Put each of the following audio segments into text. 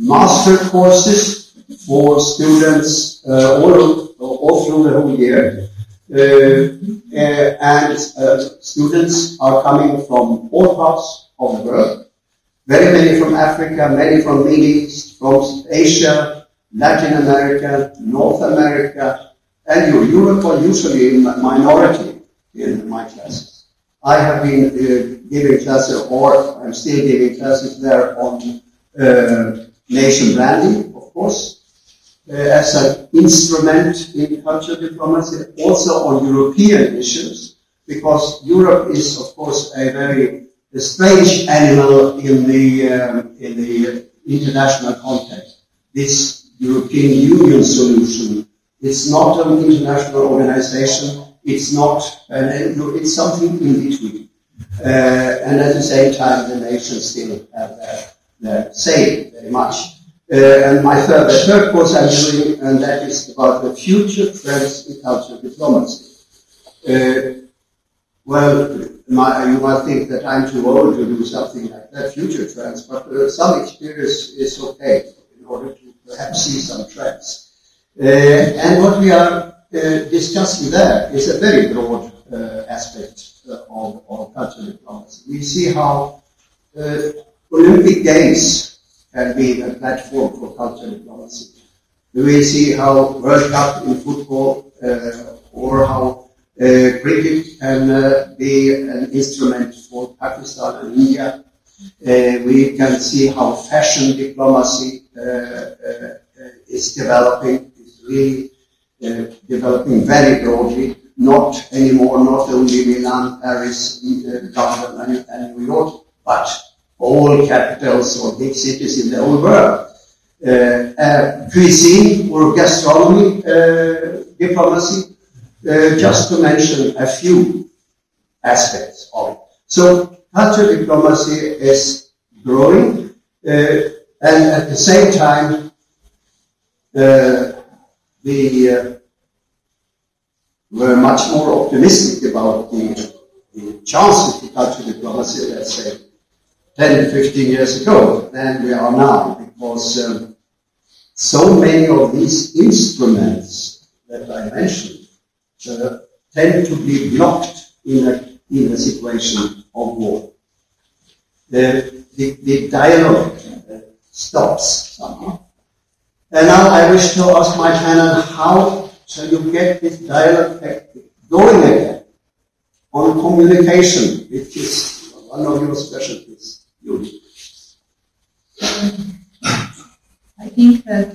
master courses for students all through the whole year. And students are coming from all parts of the world. Very many from Africa, many from Middle East, from Asia, Latin America, North America, and Europe are usually in minority in my classes. I have been giving classes, or I'm still giving classes there on nation branding, of course, as an instrument in cultural diplomacy, also on European issues, because Europe is, of course, a very strange animal in the international context. This European Union solution, it's not an international organization, it's not, it's something in between. And at the same time, the nations still have their say very much. And the third course I'm doing, and that is about the future trends in cultural diplomacy. You might think that I'm too old to do something like that, future trends, but some experience is okay in order to perhaps see some trends. And what we are discussing there is a very broad aspect of cultural diplomacy. We see how Olympic Games can be a platform for cultural diplomacy. We see how World Cup in football or how cricket can be an instrument for Pakistan and India. We can see how fashion diplomacy is developing. It's really developing very broadly. Not anymore, not only Milan, Paris, London, and New York, but all capitals or big cities in the whole world. Cuisine or gastronomy diplomacy, just to mention a few aspects of it. So cultural diplomacy is growing, and at the same time, we're much more optimistic about the chances for cultural diplomacy, let's say, 10 to 15 years ago than we are now, because so many of these instruments that I mentioned tend to be blocked in a situation of war. The dialogue stops somehow. And now I wish to ask my panel, how shall you get this dialogue going again on communication, which is one of your specialties? I think that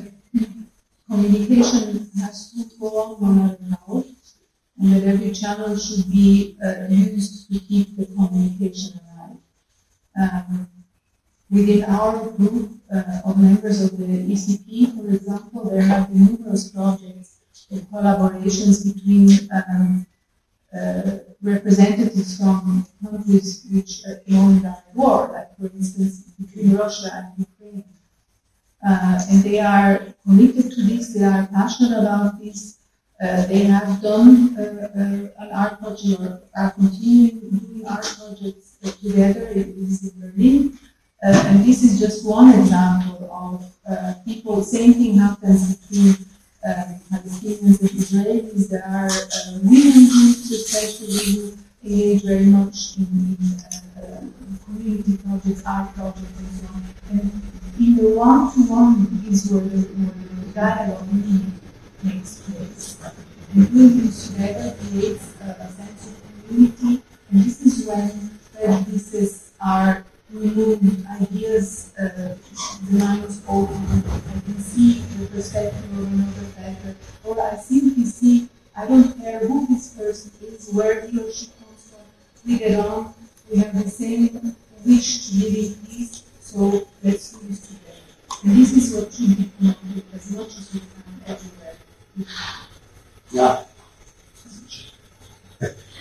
communication has to go on no matter how, and that every channel should be used to keep the communication alive. Within our group of members of the ECP, for example, there have been numerous projects and collaborations between representatives from countries which are in war, like for instance between Russia and Ukraine. And they are committed to this, they are passionate about this, they have done an art project or are continuing doing art projects together. It is in Berlin. And this is just one example of people. Same thing happens between Palestinians and Israelis. There are women groups, especially, who engage very much in community projects, art projects, and so on. And in the one-to-one is where the dialogue really takes place. And doing this together creates a sense of community, and this is when prejudices are removed, ideas, the mind is open, I can see the perspective of another better, or I simply see, I don't care who this person is, where he or she comes from, we get on, we have the same wish to live in peace, so let's do this together. And this is what should be promoted as much as we can everywhere. Yeah.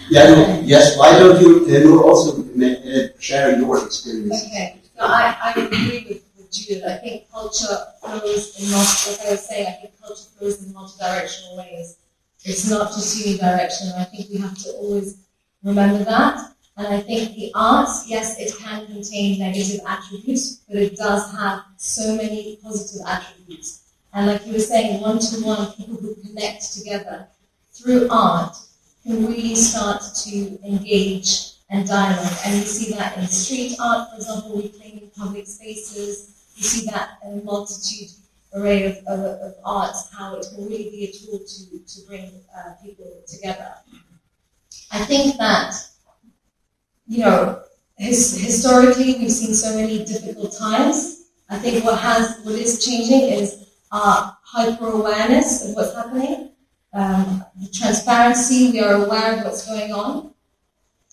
Yes, why don't you also share your experience? Okay, so I agree with Judith. I think culture flows in like I was saying, I think culture flows in multidirectional ways. It's not just unidirectional. I think we have to always remember that. And I think the arts, yes, it can contain negative attributes, but it does have so many positive attributes. And like you were saying, one-to-one, people who connect together through art can really start to engage and dialogue. And you see that in street art, for example, reclaiming public spaces. You see that in a multitude array of arts, how it can really be a tool to bring people together. I think that, you know, historically we've seen so many difficult times. I think what is changing is our hyper-awareness of what's happening, the transparency, we are aware of what's going on,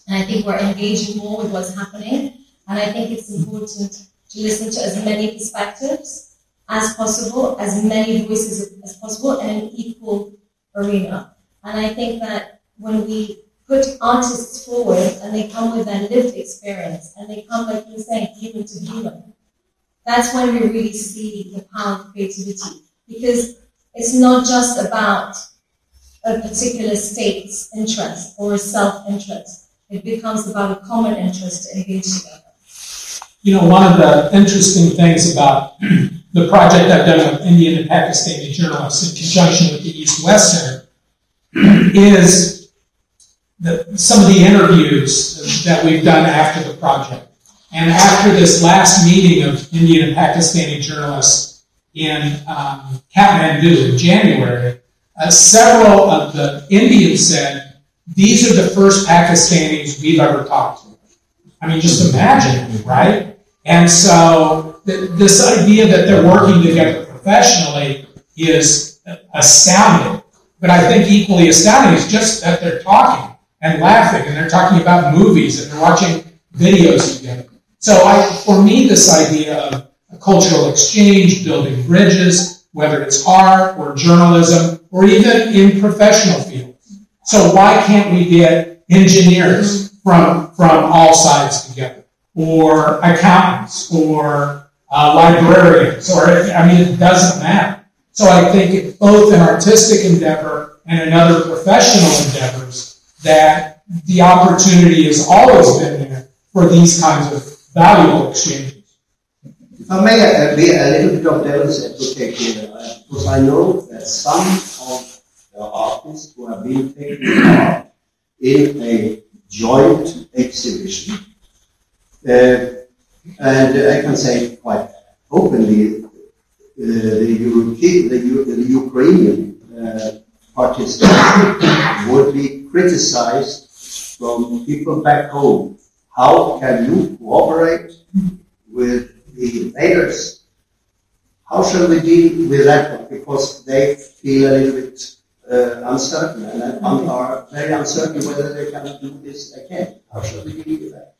and I think we're engaging more with what's happening, and I think it's important to listen to as many perspectives as possible, as many voices as possible, in an equal arena. And I think that when we put artists forward and they come with their lived experience and they come, like you were saying, human to human, that's when we really see the power of creativity. Because it's not just about a particular state's interest or a self-interest. It becomes about a common interest to engage together. You know, one of the interesting things about the project I've done with Indian and Pakistani journalists in conjunction with the East-West Center is some of the interviews that we've done after the project. And after this last meeting of Indian and Pakistani journalists in Kathmandu in January, several of the Indians said, these are the first Pakistanis we've ever talked to. I mean, just imagine, right? And so this idea that they're working together professionally is astounding. But I think equally astounding is just that they're talking and laughing, and they're talking about movies, and they're watching videos together. So for me, this idea of a cultural exchange, building bridges, whether it's art or journalism, or even in professional fields. So why can't we get engineers from all sides together, or accountants, or librarians, or, I mean, it doesn't matter. So I think both an artistic endeavor and in other professional endeavors, that the opportunity has always been there for these kinds of valuable exchanges. If I may be a little bit of devil's advocate here, because I know that some of the artists who have been taking part in a joint exhibition, and I can say quite openly, the Ukrainian participants would be criticized from people back home. How can you cooperate with the invaders? How shall we deal with that? Because they feel a little bit uncertain and are very uncertain whether they can do this again. How shall we deal with that?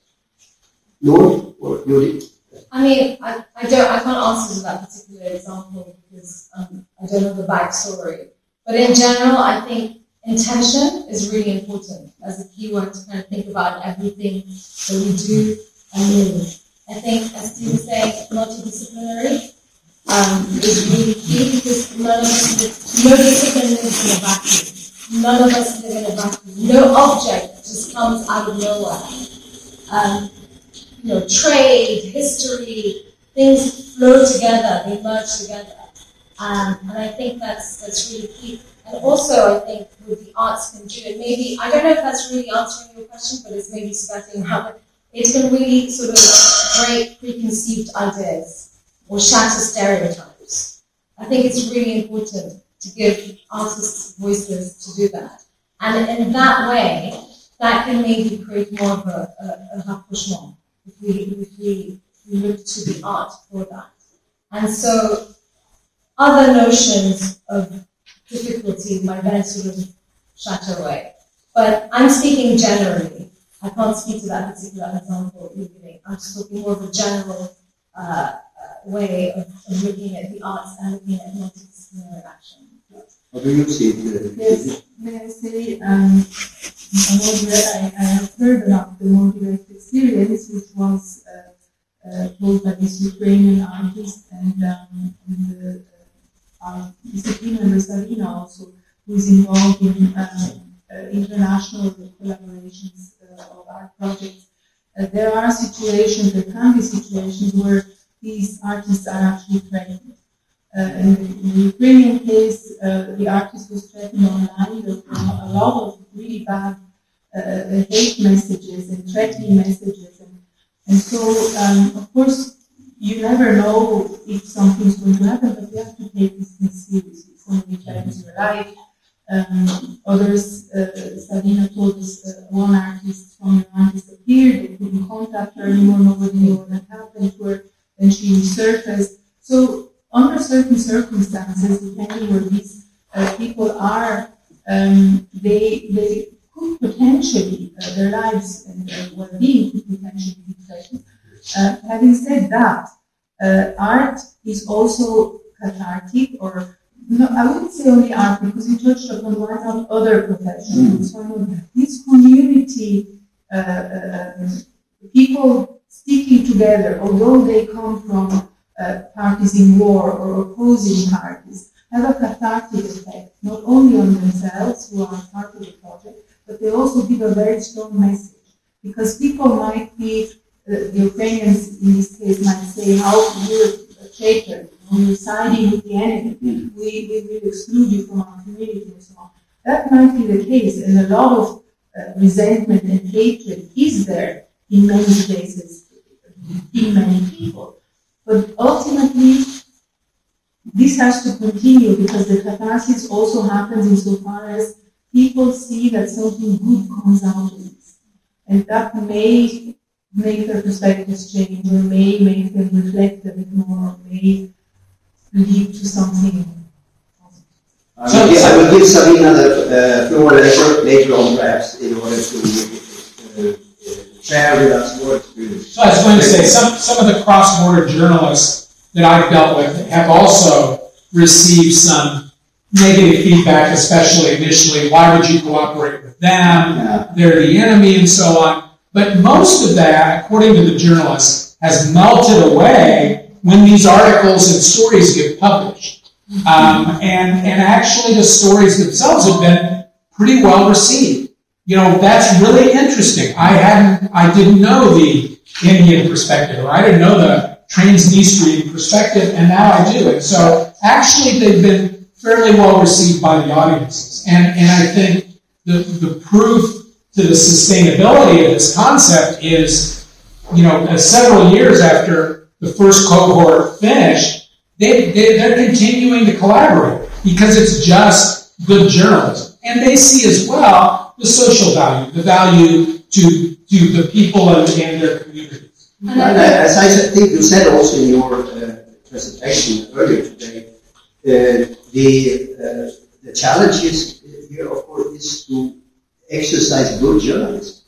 Noor or Yuri? I mean, I can't answer to that particular example because I don't know the backstory. But in general, I think intention is really important as a keyword to kind of think about everything that we do and move. I think, as Steve was saying, multidisciplinary is really key because no discipline lives in a vacuum. None of us live in a vacuum. No object just comes out of nowhere. Trade, history, things flow together, they merge together. And I think that's really key. And also, I think with the arts can do it, maybe, I don't know if that's really answering your question, but it's maybe skirting how it can really sort of break preconceived ideas or shatter stereotypes. I think it's really important to give artists voices to do that. And in that way, that can maybe create more of a rapprochement if we look to the art for that. And so other notions of difficulty might then sort of shatter away. But I'm speaking generally. I can't speak to that particular example you're giving. I'm just talking more of a general way of looking at the arts and looking at multidisciplinary action. How do you see it? Yes, may I say, I have heard about the more direct experience, which was told by this Ukrainian artist and our discipline member Savina also, who is involved in international collaborations of art projects, there are situations, there can be situations where these artists are actually threatened. In the Ukrainian case, the artist was threatened online. There were a lot of really bad hate messages and threatening messages. And so, of course, you never know if something's going to happen, but you have to take these things seriously. Somebody threatens your life. Others, Sabina told us, one artist from Iran disappeared. They couldn't contact her anymore. Nobody knew what had happened to her. Then she resurfaced. So, under certain circumstances, depending where these people are, they could potentially, their lives and their well-being could potentially be threatened. Having said that, art is also cathartic, or no, I wouldn't say only art, because you touched upon why not other professions. This community, people sticking together, although they come from parties in war or opposing parties, have a cathartic effect, not only on themselves who are part of the project, but they also give a very strong message. Because people might be, the Ukrainians in this case might say, how you're a traitor, you're siding with the enemy, we will exclude you from our community and so on. That might be the case, and a lot of resentment and hatred is there in many places, in many people. But ultimately, this has to continue, because the catharsis also happens insofar as people see that something good comes out of this. And that may make their perspectives change, or may make them reflect a bit more, or may lead to something positive. I will give Sabina the floor later on, perhaps, in order to share with us your experience. So I was going to say, some of the cross-border journalists that I've dealt with have also received some negative feedback, especially initially. Why would you cooperate with them? Yeah. They're the enemy, and so on. But most of that, according to the journalists, has melted away when these articles and stories get published. And actually the stories themselves have been pretty well received. You know, that's really interesting. I didn't know the Indian perspective, or I didn't know the Transnistrian perspective, and now I do. And so actually they've been fairly well received by the audiences. And I think the proof to the sustainability of this concept is, you know, several years after the first cohort finished, they're continuing to collaborate because it's just good journalism. And they see as well the social value, the value to the people and their communities. As I think you said also in your presentation earlier today, the challenge is here, of course, is to exercise good journalism.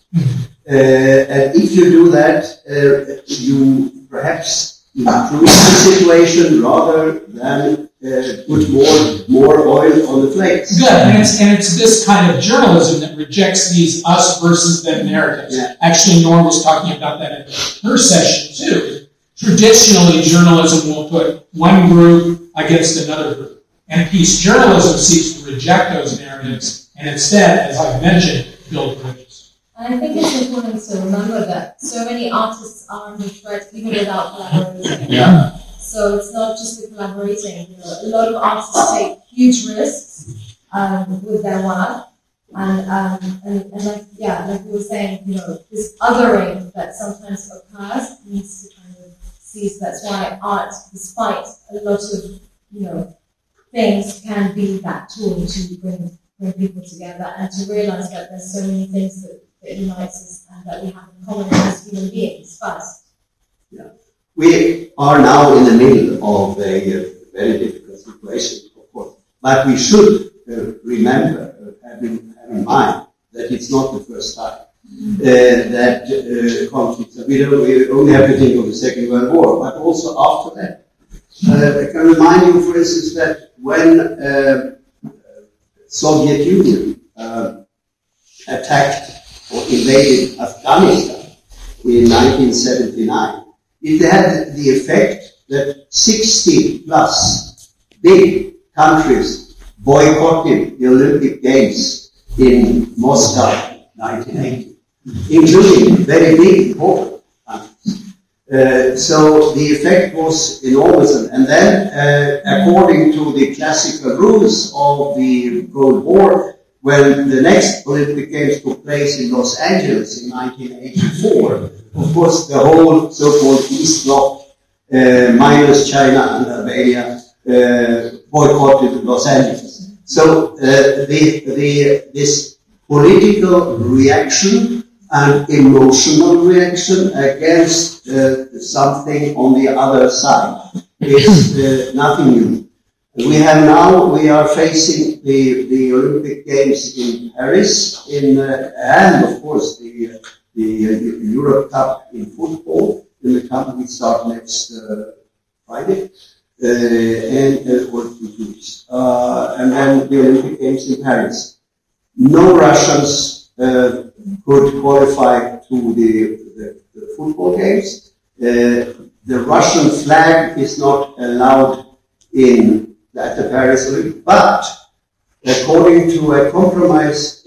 And if you do that, you perhaps improve the situation rather than put more oil on the flames. Good, and it's this kind of journalism that rejects these us versus them narratives. Yeah. Actually, Norm was talking about that in her session too. Traditionally, journalism will put one group against another group, and peace journalism seeks to reject those narratives and instead, as I mentioned, build bridges. And I think it's important to remember that so many artists are under threat even without collaborating. Yeah. So it's not just the collaborating. You know, a lot of artists take huge risks with their work, and like we were saying, you know, this othering that sometimes occurs needs to kind of cease. That's why art, despite a lot of, you know, things, can be that tool to bring people together and to realize that there's so many things that unites us and that we have in common as human beings first. Yeah. We are now in the middle of a very difficult situation, of course, but we should remember, have in mind, that it's not the first time that conflicts. We only have to think of the Second World War, but also after that. I can remind you, for instance, that when Soviet Union attacked or invaded Afghanistan in 1979, it had the effect that 60 plus big countries boycotted the Olympic Games in Moscow in 1980. including very big important countries. So the effect was enormous. And then, according to the classical rules of the Cold War, when the next Olympic Games took place in Los Angeles in 1984, of course, the whole so-called East Bloc, minus China and Albania, boycotted Los Angeles. So this political reaction and emotional reaction against something on the other side is nothing new. We are facing the Olympic Games in Paris, and of course the Europe Cup in football in the country start next Friday, or 2 weeks, and then the Olympic Games in Paris. No Russians could qualify to the football games. The Russian flag is not allowed at the Paris Olympics, but according to a compromise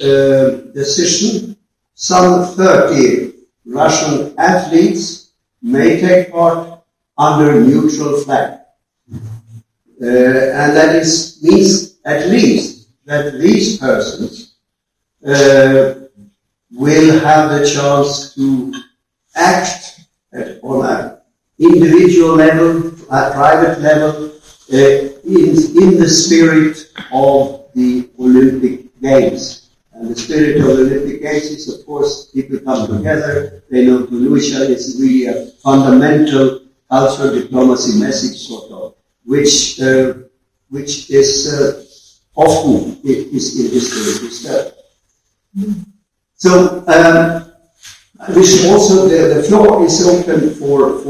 decision, some 30 Russian athletes may take part under neutral flag. And that means at least that these persons will have the chance to act on an individual level, a private level, in the spirit of the Olympic Games. And the spirit of the Olympic Games is, of course, people come together, they know to know each other. It's really a fundamental cultural diplomacy message, sort of, which is often is in history disturbed. So we should also, the floor is open for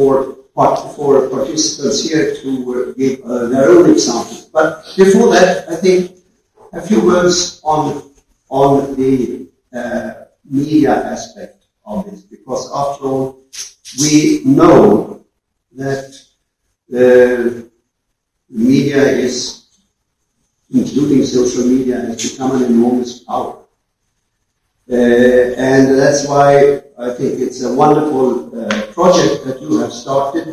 participants here to give their own examples. But before that, I think a few words on the media aspect of this, because after all, we know that the media is, including social media, has become an enormous power. And that's why I think it's a wonderful project that you have started.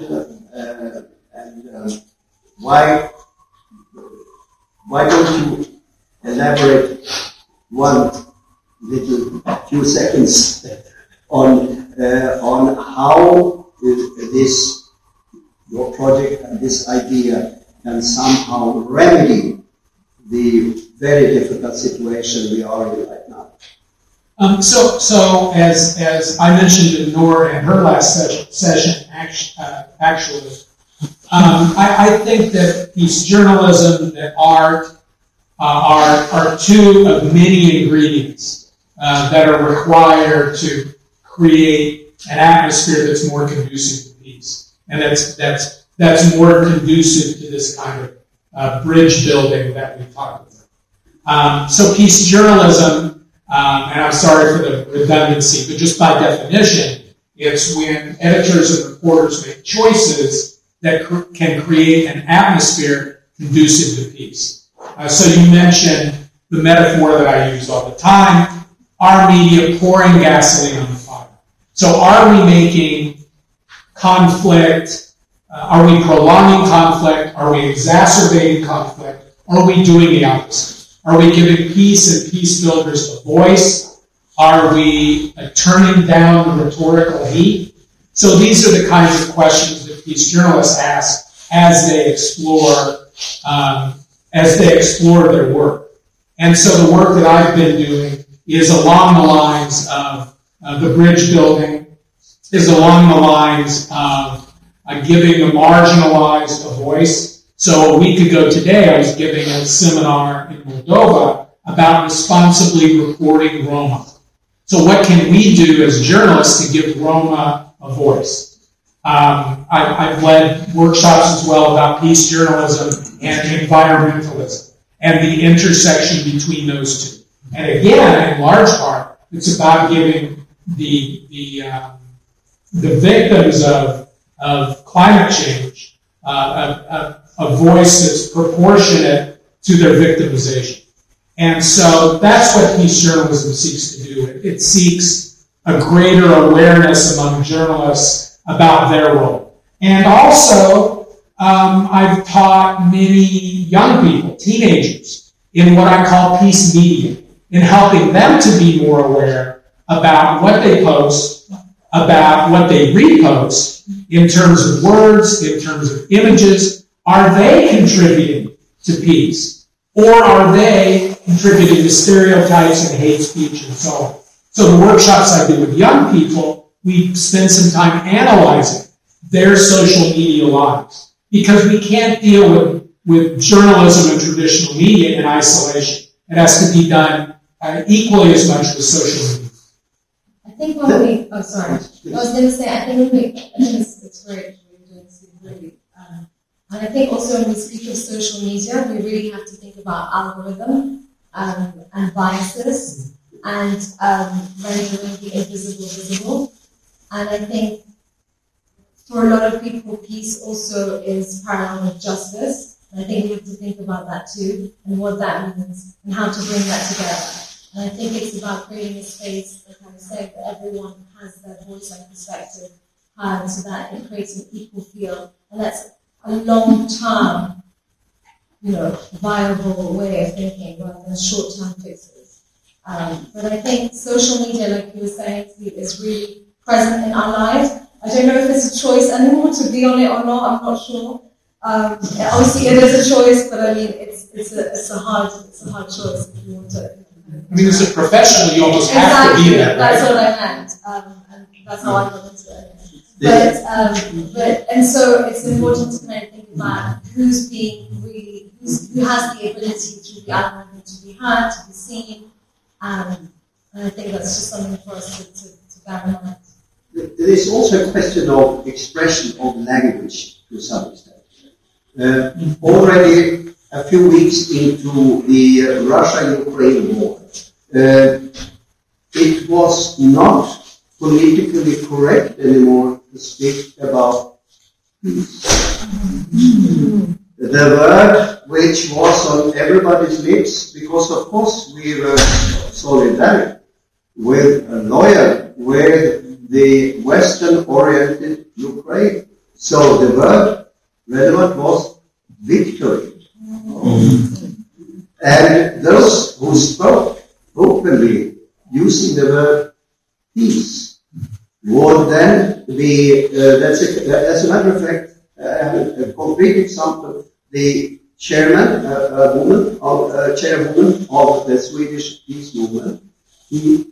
Why don't you elaborate one little few seconds on how your project and this idea can somehow remedy the very difficult situation we are in right now? So as I mentioned in Noor in her last session, actually, I think that piece journalism, that art, are two of many ingredients that are required to create an atmosphere that's more conducive to peace, and that's more conducive to this kind of bridge building that we talked about. So peace journalism. And I'm sorry for the redundancy, but just by definition, it's when editors and reporters make choices that can create an atmosphere conducive to peace. So you mentioned the metaphor that I use all the time, our media pouring gasoline on the fire. So are we making conflict? Are we prolonging conflict? Are we exacerbating conflict? Or are we doing the opposite? Are we giving peace and peace builders a voice? Are we turning down the rhetorical heat? So these are the kinds of questions that peace journalists ask as they explore their work. And so the work that I've been doing is along the lines of the bridge building, is along the lines of giving the marginalized a voice. So a week ago today, I was giving a seminar in Moldova about responsibly reporting Roma. So what can we do as journalists to give Roma a voice? I've led workshops as well about peace journalism and environmentalism and the intersection between those two. And again, in large part, it's about giving the victims of climate change a voice that's proportionate to their victimization. And so that's what peace journalism seeks to do. It seeks a greater awareness among journalists about their role. And also, I've taught many young people, teenagers, in what I call peace media, in helping them to be more aware about what they post, about what they repost, in terms of words, in terms of images. Are they contributing to peace? Or are they contributing to stereotypes and hate speech and so on? So the workshops I do with young people, we spend some time analyzing their social media lives. Because we can't deal with journalism and traditional media in isolation. It has to be done equally as much with social media. I think when we, I was going to say, I think it's great what you're doing, really. And I think also when we speak of social media, we really have to think about algorithm and biases and rendering the invisible visible. And I think for a lot of people, peace also is parallel with justice. And I think we have to think about that too, and what that means, and how to bring that together. And I think it's about creating a space, like I was saying, that everyone has their voice and perspective, so that it creates an equal feel. And that's a long-term, viable way of thinking rather than short-term fixes. But I think social media, like you were saying, is really present in our lives. I don't know if it's a choice anymore to be on it or not. I'm not sure. Obviously, it is a choice, but I mean, it's a hard choice if you want to. I mean, as a professional, you almost have to be that. That's what I meant, and that's how I got into it. And so it's important to kind of think about who has the ability through the algorithm to be heard, to be seen, and I think that's just something for us to bear in mind. There is also a question of expression of language to some extent. Already a few weeks into the Russia-Ukraine war, it was not politically correct anymore to speak about peace. The word which was on everybody's lips, because of course we were solidary with loyal with the Western-oriented Ukraine. So the word relevant was victory. And those who spoke openly using the word peace would then be, as a matter of fact, a concrete example, the chairwoman of the Swedish peace movement,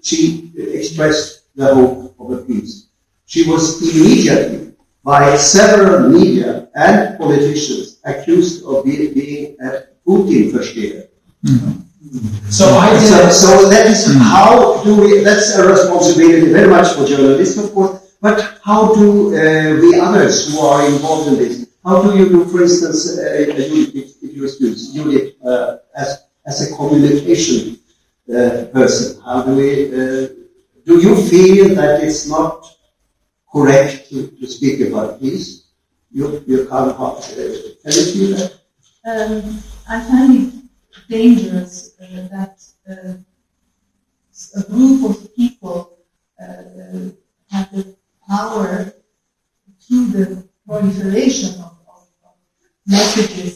she expressed the hope of a peace. She was immediately, by several media and politicians, accused of being a Putin-versteher. So that is how do we, that's a responsibility very much for journalists, of course, but how do we others who are involved in this, how do you do, for instance, Judith, as a communication person, how do we, do you feel that it's not correct to speak about peace? You can't, can you feel that? I find it dangerous that a group of people have the power through the proliferation of messages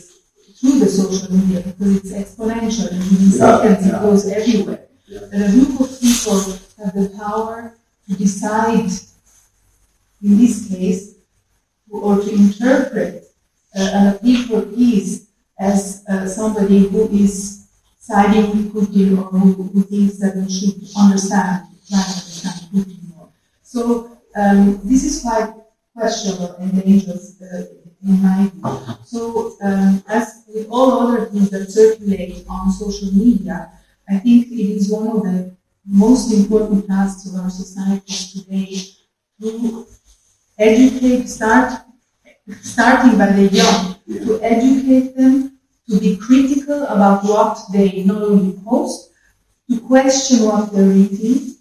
through the social media, because it's exponential and within seconds it goes everywhere. That a group of people have the power to decide, in this case, or to interpret an appeal for peace as somebody who is siding with Putin, or who thinks that we should try to understand Putin more. So this is quite questionable and dangerous in my view. So as with all other things that circulate on social media, I think it is one of the most important tasks of our society today to educate, starting by the young, to educate them, to be critical about what they not only post, to question what they're reading,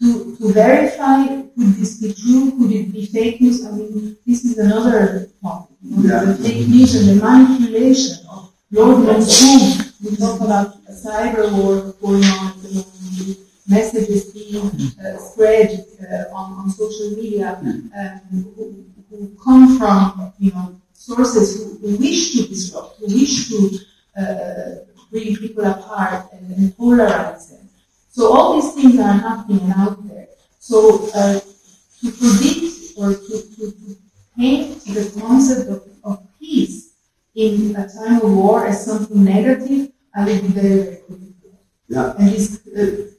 to verify, could this be true, could it be fake news? I mean, this is another topic, the fake news and the manipulation of Lord knows whom. We talk about a cyber war going on at the moment, messages being spread on social media who come from sources who wish to disrupt, who wish to bring people apart and polarize them. So all these things are happening out there. So to predict or to paint the concept of peace in a time of war as something negative, I would be very, very critical. Yeah. And this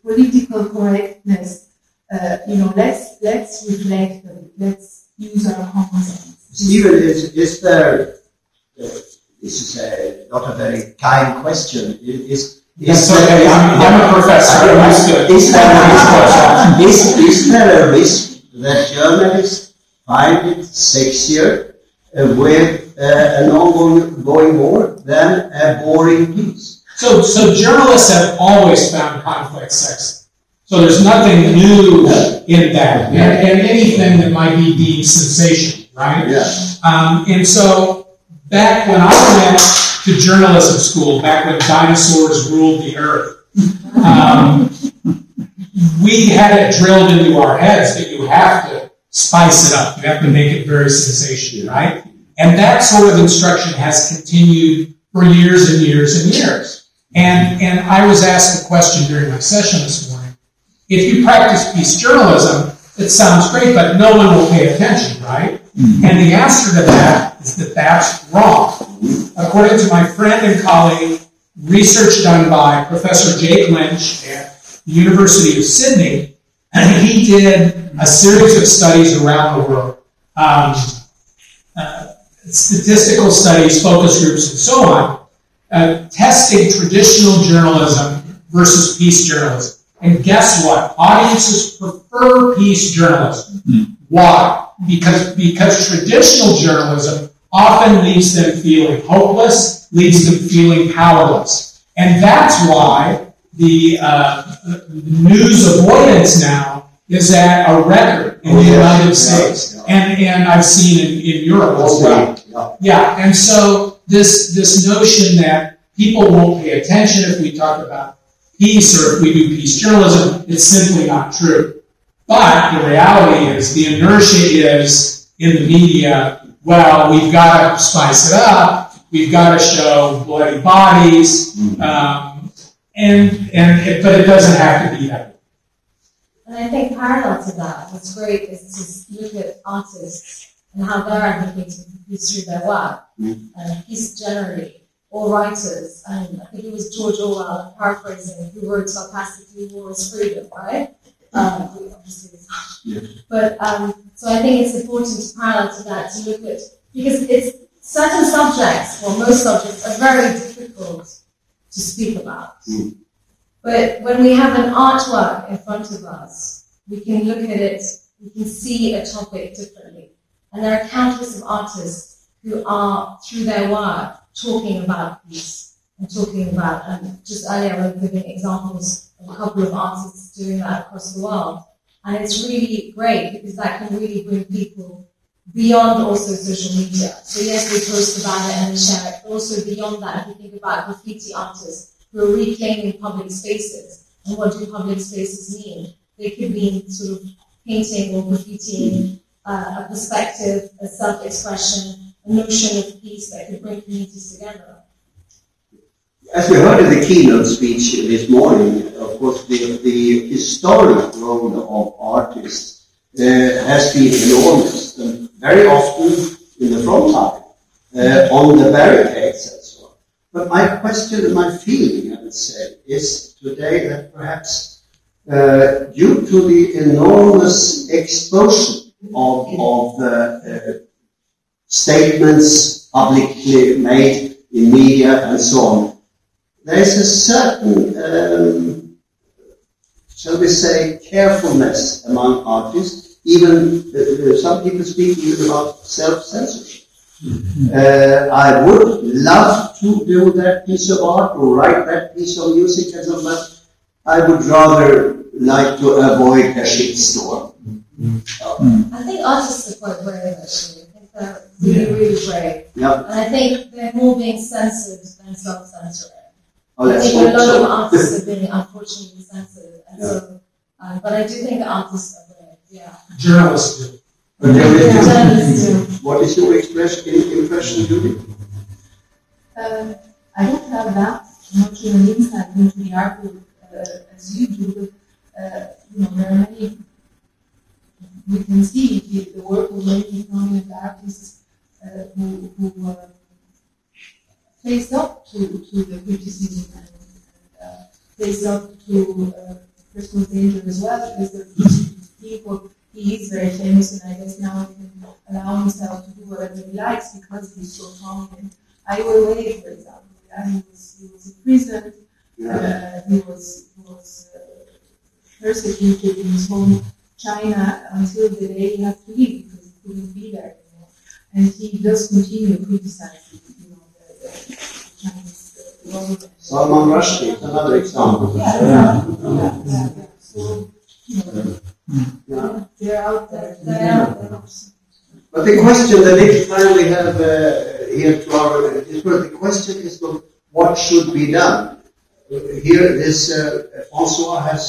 political correctness, let's reflect on it. Let's use our common sense. Stephen, is there? This is not a very kind question. Yes, okay. I'm a professor. I'm used to it. Is there a risk that journalists find it sexier with an ongoing war than a boring peace? So journalists have always found conflict sexy. So there's nothing new in that, and anything that might be deemed sensational, right? Yeah. And so back when I went to journalism school, back when dinosaurs ruled the earth, we had it drilled into our heads that you have to spice it up. You have to make it very sensational, right? And that sort of instruction has continued for years and years and years. And I was asked a question during my session this morning. If you practice peace journalism, it sounds great, but no one will pay attention, right? And the answer to that is that that's wrong. According to my friend and colleague, research done by Professor Jake Lynch at the University of Sydney, and he did a series of studies around the world, statistical studies, focus groups, and so on, testing traditional journalism versus peace journalism. And guess what? Audiences prefer peace journalism. Why? Because traditional journalism often leaves them feeling hopeless, leaves them feeling powerless. And that's why the news avoidance now is at a record in the United States. And I've seen in Europe as well. Yeah, and so this notion that people won't pay attention if we talk about peace or if we do peace journalism, it's simply not true. But the reality is, the inertia is in the media, well, we've got to spice it up, we've got to show bloody bodies, but it doesn't have to be that way. And I think parallel to that, what's great is to look at artists and how they're advocating for peace through their work, and peace generally, or writers. And I think it was George Orwell, paraphrasing, who wrote sarcastically, "War is freedom," right? Obviously it's not. But so I think it's important to parallel to that, to look at, because it's certain subjects, well, most subjects are very difficult to speak about. But when we have an artwork in front of us, we can look at it, we can see a topic differently. And there are countless of artists who are, through their work, talking about peace and talking about, just earlier I was giving examples of a couple of artists doing that across the world. And it's really great because that can really bring people beyond also social media. So yes, we post about it and we share it, but also beyond that, if you think about graffiti artists who are reclaiming public spaces. And what do public spaces mean? They could mean sort of painting or graffitiing a perspective, a self-expression, a notion of peace that could bring communities together. As we heard in the keynote speech this morning, of course, the historic role of artists has been enormous, and very often in the front line, on the barricades and so on. But my question and my feeling, I would say, is today that perhaps due to the enormous exposure of statements publicly made in media and so on, there is a certain, shall we say, carefulness among artists. Even some people speak even about self-censorship. I would love to do that piece of art or write that piece of music and so on, but I would rather like to avoid a shitstorm. I think artists are quite brave, actually. I think they're really, really brave. Yeah. And I think they're more being censored than self-censoring. Oh, I think a lot of artists are being unfortunately censored. And so, but I do think artists are brave. Yeah. Journalists do. But there is- Journalists do. What is your impression, Judy? I don't have that much of an insight into the art world as you do, but there are many. We can see the work of many prominent artists who face up to the criticism and face up to personal danger as well, because people. He is very famous, and I guess now he can allow himself to do whatever he likes because he's so prominent. Ai Weiwei, for example, he was imprisoned. He was persecuted in his home China until the day he had to leave because he couldn't be there anymore. And he does continue criticizing, the Chinese government. Salman Rushdie is another example. Yeah. So, they're out there. But the question, the little time we have here to our the question is what should be done. Here, this Francois has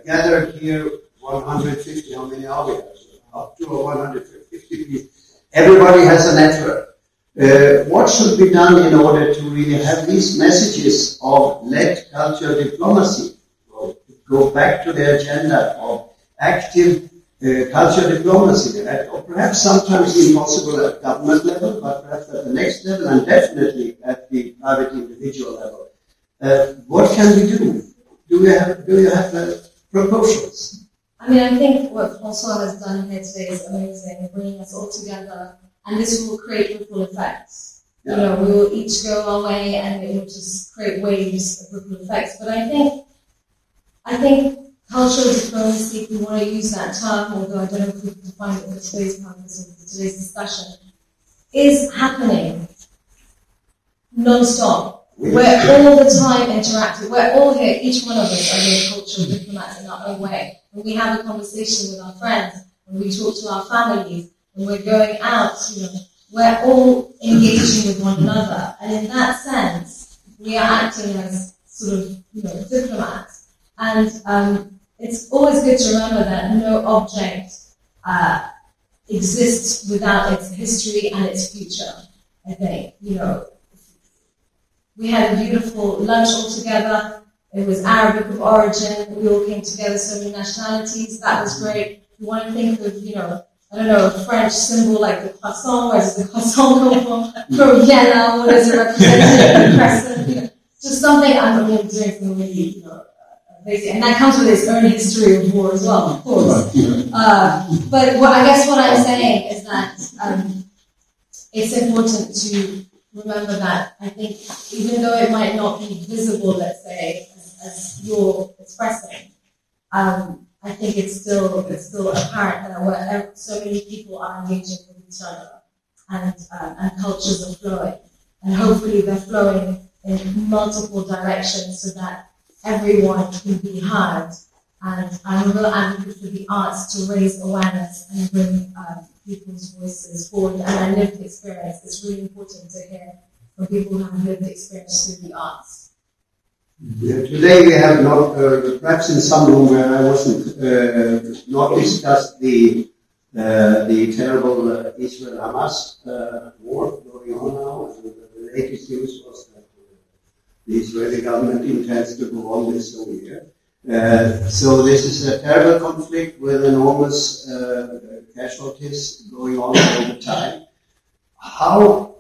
gathered here 150. How many are we? Up to 150 people. Everybody has a network. What should be done in order to really have these messages of led cultural diplomacy go back to the agenda of active cultural diplomacy, or perhaps sometimes impossible at government level, but perhaps at the next level, and definitely at the private individual level. What can we do? Do you have proposals? I mean, I think what Francois has done here today is amazing, bringing us all together, and this will create ripple effects. Yeah. We will each go our way, and it will just create waves of ripple effects. But I think cultural diplomacy, if we want to use that term, although I don't know if we can define it for today's purpose or for today's discussion, is happening non-stop. We're all the time interacting. We're all here, each one of us are here cultural diplomats in our own way. When we have a conversation with our friends, when we talk to our families, when we're going out, we're all engaging with one another. And in that sense, we are acting as sort of, diplomats. And it's always good to remember that no object exists without its history and its future, I think. We had a beautiful lunch all together. It was Arabic of origin. We all came together, so many nationalities. That was great. You want to think of, a French symbol like the croissant. Where does the croissant come from Vienna? What does it represent? The crescent. Just something I'm doing something really, basic. And that comes with its own history of war as well, of course. But I guess what I'm saying is that it's important to remember that I think even though it might not be visible, let's say, as you're expressing, I think it's still apparent that so many people are engaging with each other and cultures are flowing. And hopefully they're flowing in multiple directions so that everyone can be heard. And I'm a real advocate for the arts to raise awareness and bring people's voices forward. And I lived experience. It's really important to hear from people who have lived experience through the arts. Yeah, today we have not, perhaps in some room where I wasn't, not discussed the terrible Israel-Hamas war going on now. And the latest news was that the Israeli government intends to go on this whole year. So this is a terrible conflict with enormous casualties going on all the time. How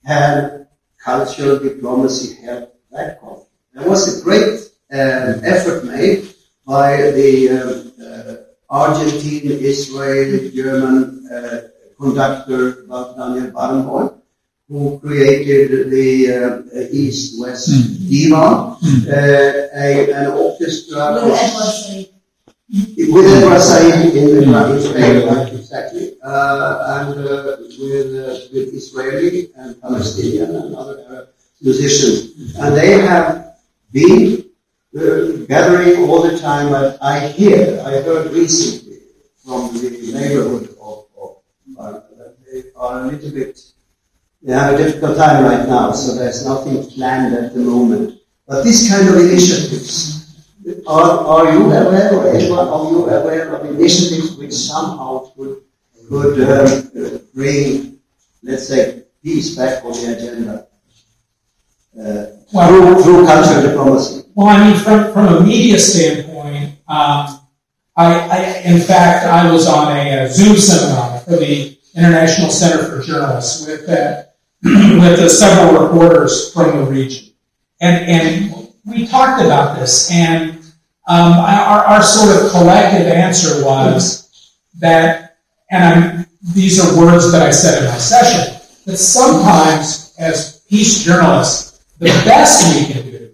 can cultural diplomacy help that conflict? There was a great effort made by the Argentine, Israeli, German conductor Daniel Barenboim, who created the East-West Divan, an orchestra with Edward Said in Spain, exactly, and with Israeli and Palestinian and other Arab musicians, and they have been gathering all the time. I heard recently from the neighborhood of that they are a little bit. They have a difficult time right now, so there's nothing planned at the moment. But these kind of initiatives Are you aware, or anyone of you aware of initiatives which somehow could bring, let's say, peace back on the agenda through cultural diplomacy? Well, I mean, from a media standpoint, in fact, I was on a Zoom seminar for the International Center for Journalists with several reporters from the region, and we talked about this, and our sort of collective answer was that, and these are words that I said in my session, that sometimes as peace journalists, the best we can do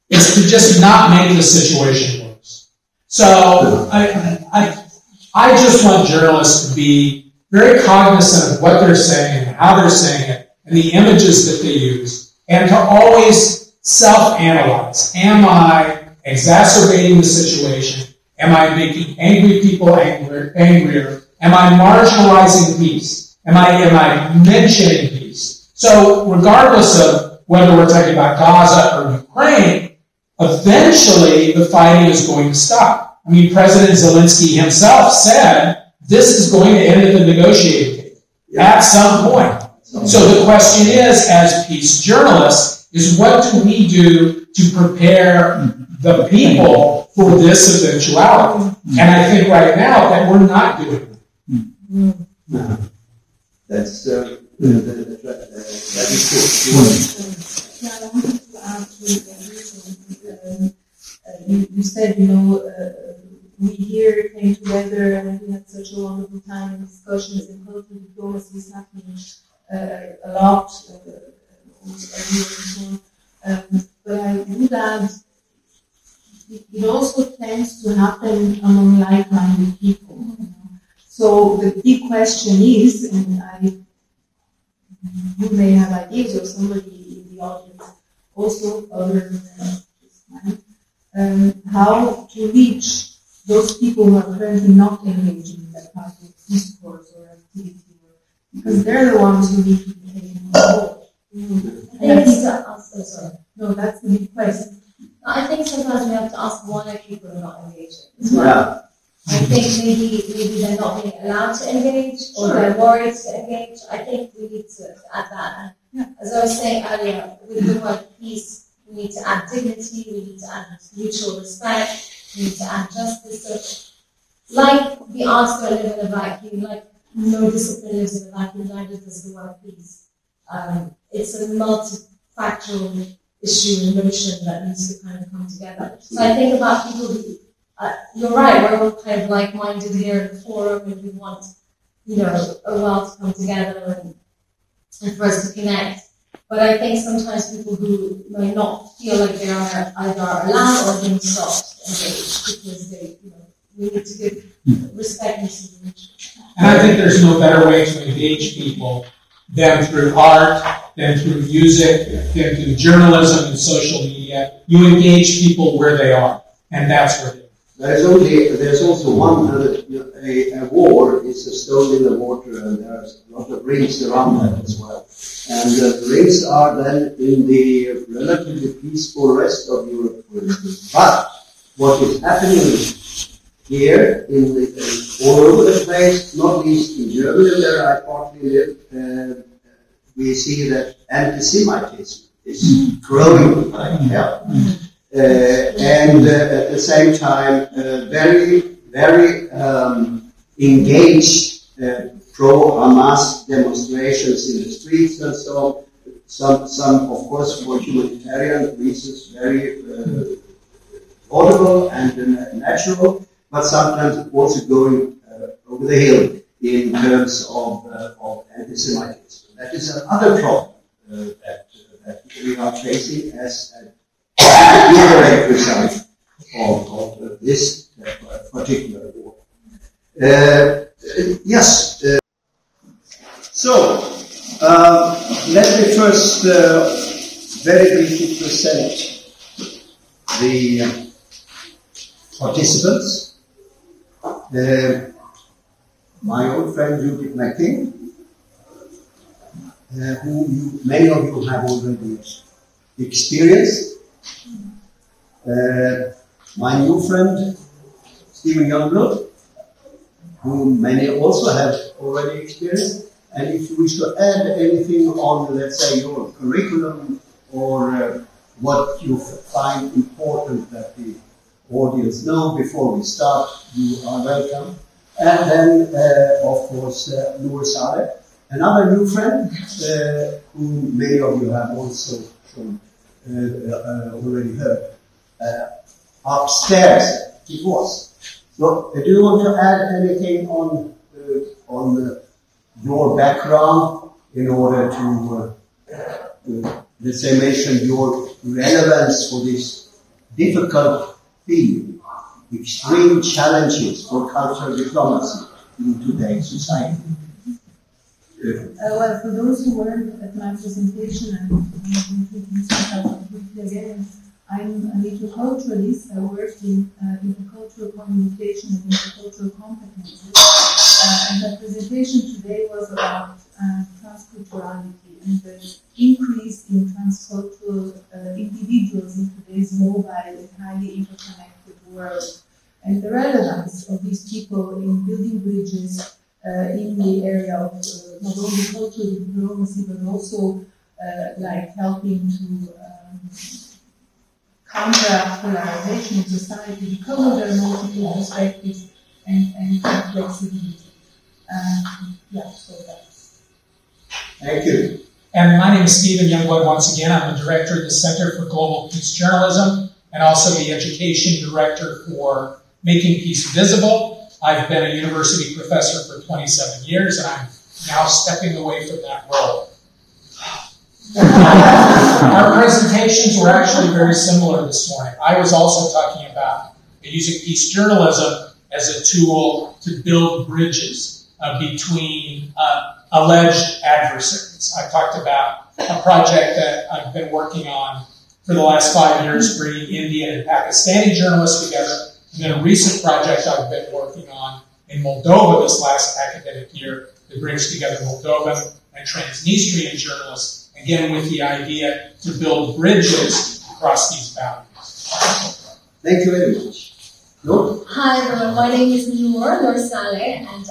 is to just not make the situation worse. So I just want journalists to be very cognizant of what they're saying and how they're saying it and the images that they use, and to always self-analyze. Am I exacerbating the situation? Am I making angry people angrier? Am I marginalizing peace? Am I mentioning peace? So regardless of whether we're talking about Gaza or Ukraine, eventually the fighting is going to stop. I mean, President Zelensky himself said this is going to end at the negotiating table at some point. So the question is, as peace journalists, is what do we do to prepare the people for this eventuality? And I think right now that we're not doing it. No. That is true. Yeah, I wanted to add to you said, we here came together and we had such a wonderful time in discussions, and cultural diplomacy is happening a lot, but I would add, it also tends to happen among like-minded people. So the big question is, and you may have ideas, or somebody in the audience also, other than mine, how to reach those people who are currently not engaging in that type of discourse or activity, because they're the ones who need to be taken on board. No, that's the big question. I think sometimes we have to ask why people are not engaging as well. Yeah. I think maybe they're not being allowed to engage, or they're worried to engage. I think we need to add that. And as I was saying earlier, with the word peace, we need to add dignity, we need to add mutual respect, we need to add justice. So, like the answer live in a vacuum, like no discipline lives in a vacuum, neither does the word peace. It's a multifactorial issue and notion that needs to kind of come together. So I think about people who, you're right, we're all kind of like-minded here in the forum, and we want, a world to come together and for us to connect. But I think sometimes people who may not feel like they are either allowed or being stopped to engage because we need to give respect and consideration. And I think there's no better way to engage people than through art, than through music, than through journalism and social media. You engage people where they are, and that's where they are. There's also one, a war is a stone in the water, and there's a lot of rings around that as well. And the rings are then in the relatively peaceful rest of Europe, for instance. But what is happening here, all over the place, not least in Germany, where I partly live, we see that anti-Semitism is growing like hell. And at the same time, very, very engaged pro-Hamas demonstrations in the streets and so on. Some, of course, for humanitarian reasons, very audible and natural, but sometimes also going over the hill in terms of anti-Semitism. That is another problem that we are facing as an indirect result of this particular war. Yes. So, let me first very briefly present the participants. My old friend Judith McKing, who many of you have already experienced. my new friend, Stephen Youngblood, whom many also have already experienced. And if you wish to add anything on, let's say, your curriculum or what you find important that the audience know before we start, you are welcome. And then, of course, Noor Saleh, another new friend, whom many of you have also already heard. Upstairs, it was. So, do you want to add anything on your background in order to let's say, mention your relevance for this difficult field, extreme challenges for cultural diplomacy in today's society? Well, for those who weren't at my presentation, I'm introducing myself briefly again. I'm an interculturalist. I work in intercultural communication and intercultural competences. And the presentation today was about transculturality and the increase in transcultural individuals in today's mobile and highly interconnected world, and the relevance of these people in building bridges in the area of not only cultural diplomacy but also like helping to counteract polarization in society because of their multiple perspectives and flexibility. Yeah, so that's. Thank you. And my name is Stephen Youngblood once again. I'm the director of the Center for Global Peace Journalism and also the education director for Making Peace Visible. I've been a university professor for 27 years and I'm now stepping away from that role. Our presentations were actually very similar this morning. I was also talking about using peace journalism as a tool to build bridges between alleged adversaries. I talked about a project that I've been working on for the last 5 years, bringing Indian and Pakistani journalists together, and then a recent project I've been working on in Moldova this last academic year that brings together Moldovan and Transnistrian journalists, again with the idea to build bridges across these boundaries. Thank you very much. Noor? Hi everyone, my name is Noor Saleh, and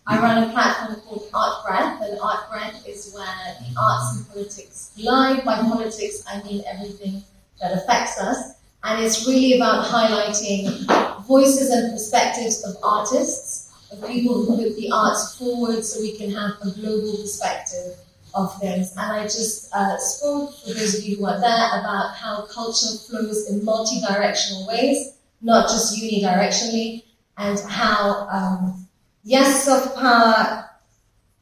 I run a platform called Art Breath, and Art Breath is where the arts and politics collide. By politics, I mean everything that affects us, and it's really about highlighting voices and perspectives of artists, of people who put the arts forward so we can have a global perspective of things. And I just spoke, for those of you who are there, about how culture flows in multi-directional ways, not just unidirectionally, and how yes, soft power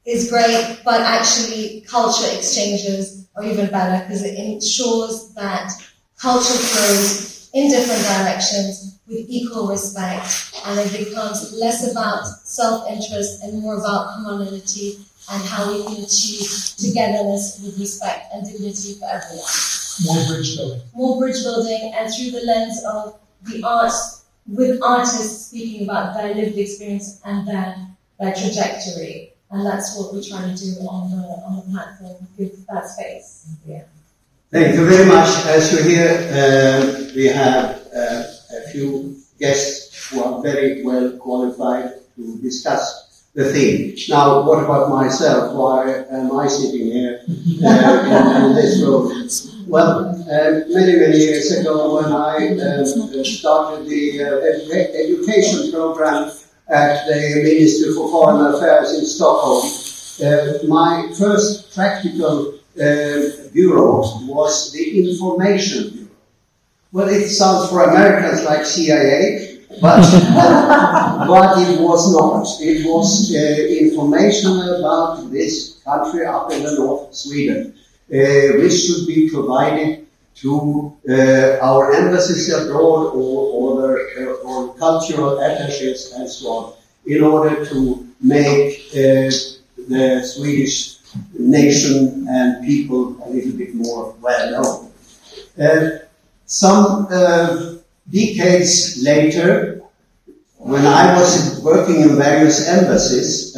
is great, but actually culture exchanges are even better because it ensures that culture flows in different directions with equal respect, and it becomes less about self-interest and more about commonality and how we can achieve togetherness with respect and dignity for everyone. More bridge building. More bridge building, and through the lens of the arts, with artists speaking about their lived experience and their trajectory, and that's what we're trying to do on the platform, give that space. Yeah. Thank you very much. As you hear, we have a few guests who are very well qualified to discuss the theme. Now, what about myself? Why am I sitting here in this room? Well, many years ago, when I started the education program at the Ministry for Foreign Affairs in Stockholm, my first practical bureau was the Information Bureau. Well, it sounds for Americans like CIA, but it was not. It was information about this country up in the north, Sweden, which should be provided to our embassies abroad or cultural attaches and so on, in order to make the Swedish nation and people a little bit more well known. Some decades later, when I was working in various embassies,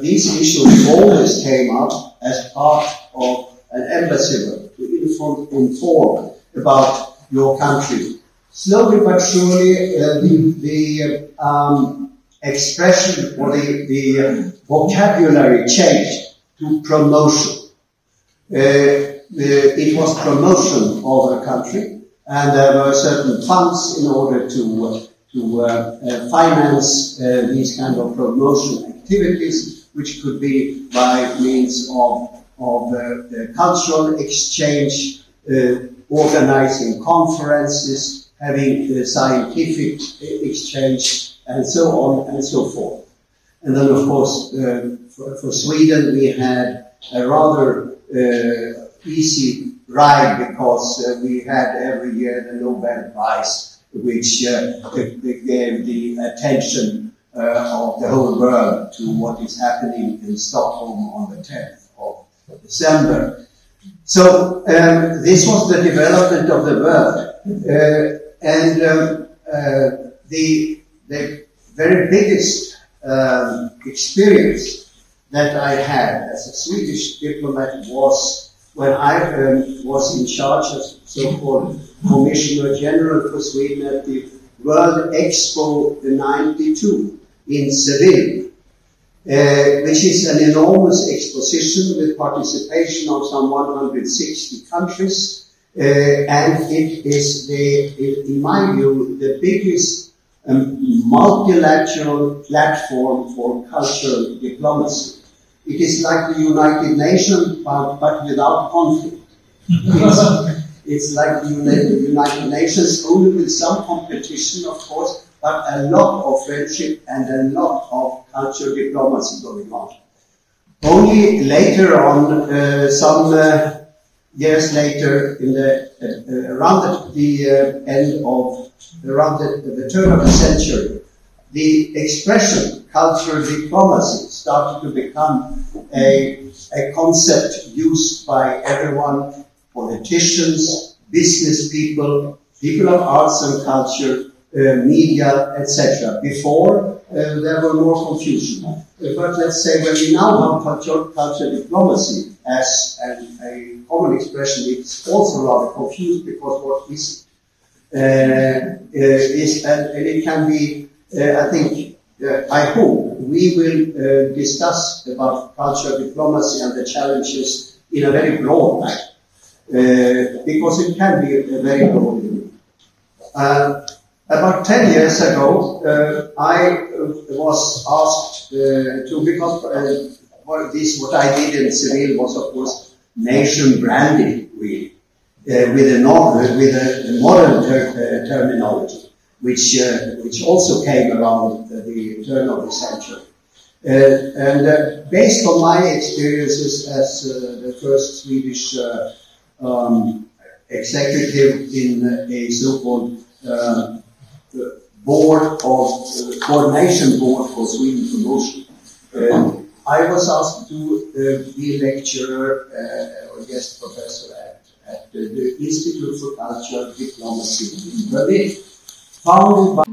these issues always came up as part of an embassy work to inform about your country. slowly but surely the expression or the vocabulary changed to promotion. It was promotion of a country, and there were certain funds in order to finance these kind of promotion activities, which could be by means of cultural exchange, organizing conferences, having scientific exchange, and so on and so forth. And then, of course, for Sweden, we had a rather easy ride, because we had every year the Nobel Prize, which gave the attention of the whole world to what is happening in Stockholm on the 10th of December. So this was the development of the word, and the very biggest experience that I had as a Swedish diplomat was when I was in charge as so-called Commissioner General for Sweden at the World Expo 92 in Seville, which is an enormous exposition with participation of some 160 countries, and it is, in my view, the biggest multilateral platform for cultural diplomacy. It is like the United Nations, but without conflict. It's like the United Nations, only with some competition, of course, but a lot of friendship and a lot of cultural diplomacy going on. Only later on, some years later, in around the end of the turn of the century, the expression cultural diplomacy started to become a concept used by everyone, politicians, business people, people of arts and culture, media, etc. Before, there were more confusion. But let's say when we now have cultural diplomacy as a common expression, it's also rather confused, because what is and it can be, I think, I hope we will discuss about cultural diplomacy and the challenges in a very broad way, because it can be a very broad view. About 10 years ago, I was asked to become, what I did in Seville was, of course, nation branding, really, with a modern terminology, which also came around the turn of the century. And based on my experiences as the first Swedish executive in a so-called coordination board for Sweden promotion, I was asked to be lecturer or guest professor at the Institute for Cultural Diplomacy in Berlin, founded by